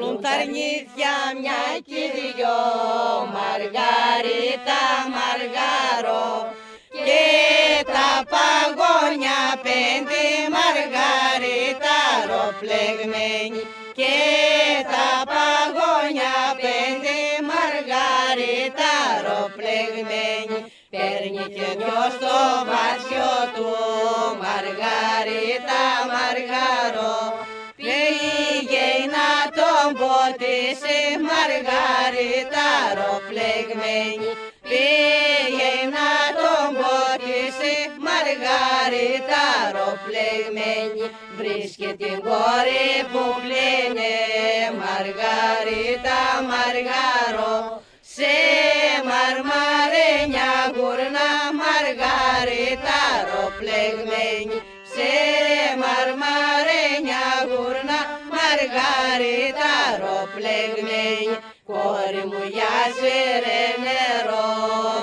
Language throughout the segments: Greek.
Θέλουν τα αρνήθια μια και δυο, Μαργαρίτα, Μαργαρό, και τα παγόνια 5, Μαργαρίτα ροπλεγμένη, και τα παγόνια 5, Μαργαρίτα ροπλεγμένη. Παίρνει και δυο στο βάσιο του, Μαργαρίτα, Μαργαρό, πήγε να τον ποτίσει, Μαργαρίτα ροπλεγμένη, πήγε να τον ποτίσει, Μαργαρίτα ροπλεγμένη. Βρίσκει την κόρη που πλύνε, Μαργαρίτα, Μαργαρό, σε μαρμαρένια γουρνά, Μαργαρίτα ροπλεγμένη, σε μαρμαρένια γουρνά, Μαργαρίτα ροπλεγμένη. Κόρη μου γιάσερε νερό,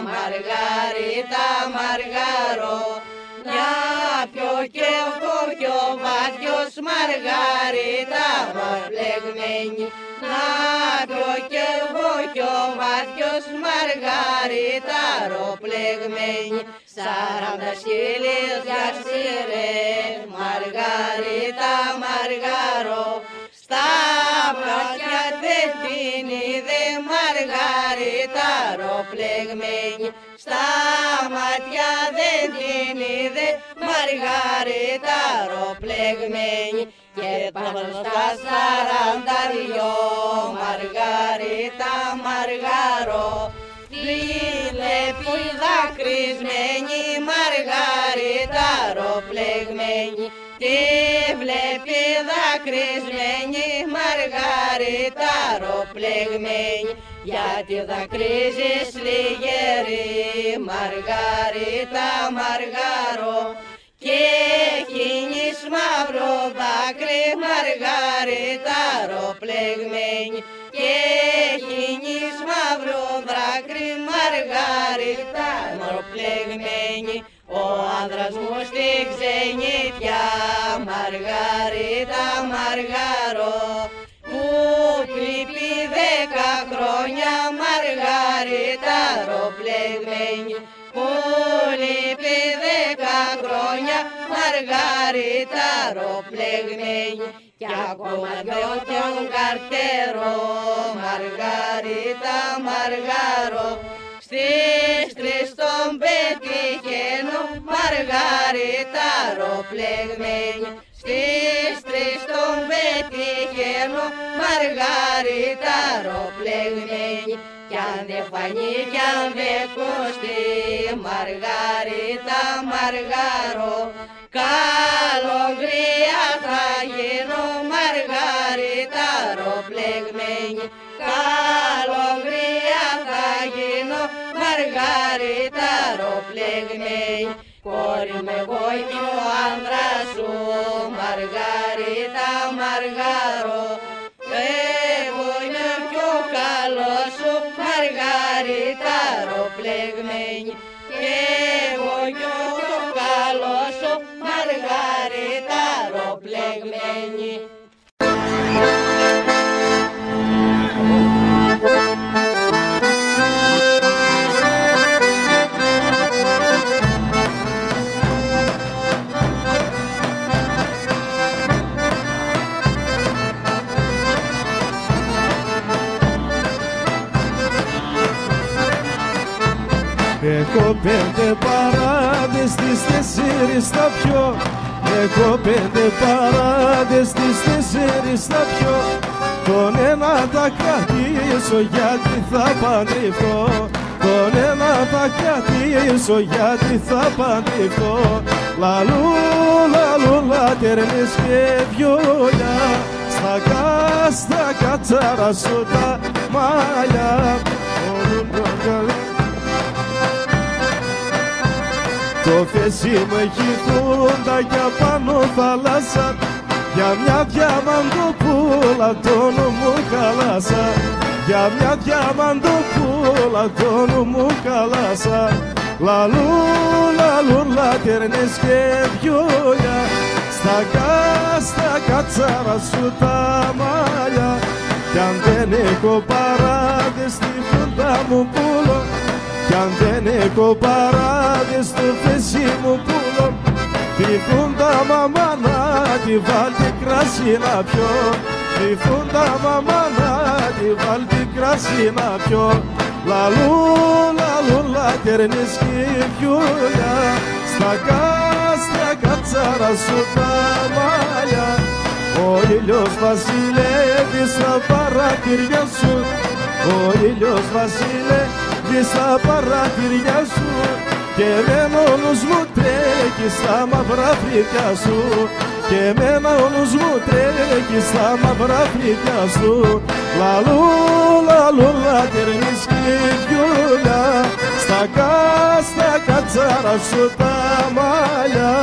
Μαργαρίτα, Μαργαρό, μια πιο και πιο βάθιος, Μαργαρίτα ροπλεγμένη, να πιο και πιο βάθιος, Μαργαρίτα ροπλεγμένη. 40 σκύλες γιάσερε, Μαργαρίτα, Μαργαρό, στα πλάτια δεν την είδε, Μαργαρίτα ροπλεγμένη, στα μάτια δεν την είδε, Μαργαρίτα ροπλεγμένη. Και πάνω στα 42, Μαργαρίτα, Μαργαρό, βλέπει δακρυσμένη, Μαργαρίτα ροπλεγμένη, τη βλέπει δακρυσμένη, Μαργαρίτα ροπλεγμένη. Γιατί δακρύζεις λιγερή, Μαργαρίτα, Μαργαρό, και χύνεις μαύρο δάκρυ, Μαργαρίτα ροπλεγμένη, και χύνεις μαύρο δάκρυ, Μαργαρίτα ροπλεγμένη. Ο άνδρας μου στη ξενιτιά, Μαργαρίτα, Μαργαρό, που λείπει 10 χρόνια, Μαργαρίτα ροπλεγμένη, που λείπει 10 χρόνια, Μαργαρίτα ροπλεγμένη. Κι ακόμα δυο τον καρτερό, Μαργαρίτα, Μαργαρό, στις 3 τον πετυχαίνω, Μαργαρίτα ροπλεγμένη, στις 3 τον πετυχαίνω, Μαργαρίτα ροπλεγμένη. Κι αν δεν φανεί κι αν δεν κοστεί, Μαργαρίτα, Μαργαρό, καλογρία θα γίνω, Μαργαρίτα ροπλεγμένη, καλογρία θα γίνω, Μαργαρίτα ροπλεγμένη. Κόρη με εγώ και ο άνδρας σου, Μαργαρίτα, Μαργαρό, εγώ είμαι πιο καλός σου, Μαργαρίτα ροπλεγμένη, και εγώ πιο καλός σου, Μαργαρίτα ροπλεγμένη. Έχω 5 παράδες, τις 4 θα πιω. Έχω 5 παράδες, τις 4 θα πιω. Τον ένα θα κρατήσω γιατί θα παντρευτώ. Τον ένα θα κρατήσω γιατί θα παντρευτώ. Λαλού, λαλού, λατέρνες και βιόλια, στα κατσάρα σου τα μαλλιά. Το φεσί μου έχει φούντα για πάνω θάλασσα, για μια διαμαντοπούλα το νου μου χαλάσα, για μια διαμαντοπούλα το νου μου χαλάσα. Λαλού, λαλού, λατέρνες και βιόλια, στα κατσάρα σου τα μαλλιά. Κι δεν έχω παράδες στη φούντα μου πουλώ, κι αν δεν έχω παράδες στο φεσί μου πουλώ, τη φούντα μαμά να τη βάλει κρασί να πιω, τη φούντα μαμά να τη βάλει κρασί να πιω. Λαλού, λαλού, λατέρνες και πιούλια, στα κάστρα κατσάρα σου τα μαλλιά. Ο ήλιος βασιλεύει στα παρατηριά σου, ο ήλιος βασιλεύει στα παρατηριά σου, και εμένα ο νους μου τρέχει στα μαύρα φρύδια σου, και εμένα ο νους μου τρέχει στα μαύρα φρύδια σου. Λαλού, λαλού, λατέρνης και πιούλια, στα κάστρα κατσάρα σου τα μαλλιά.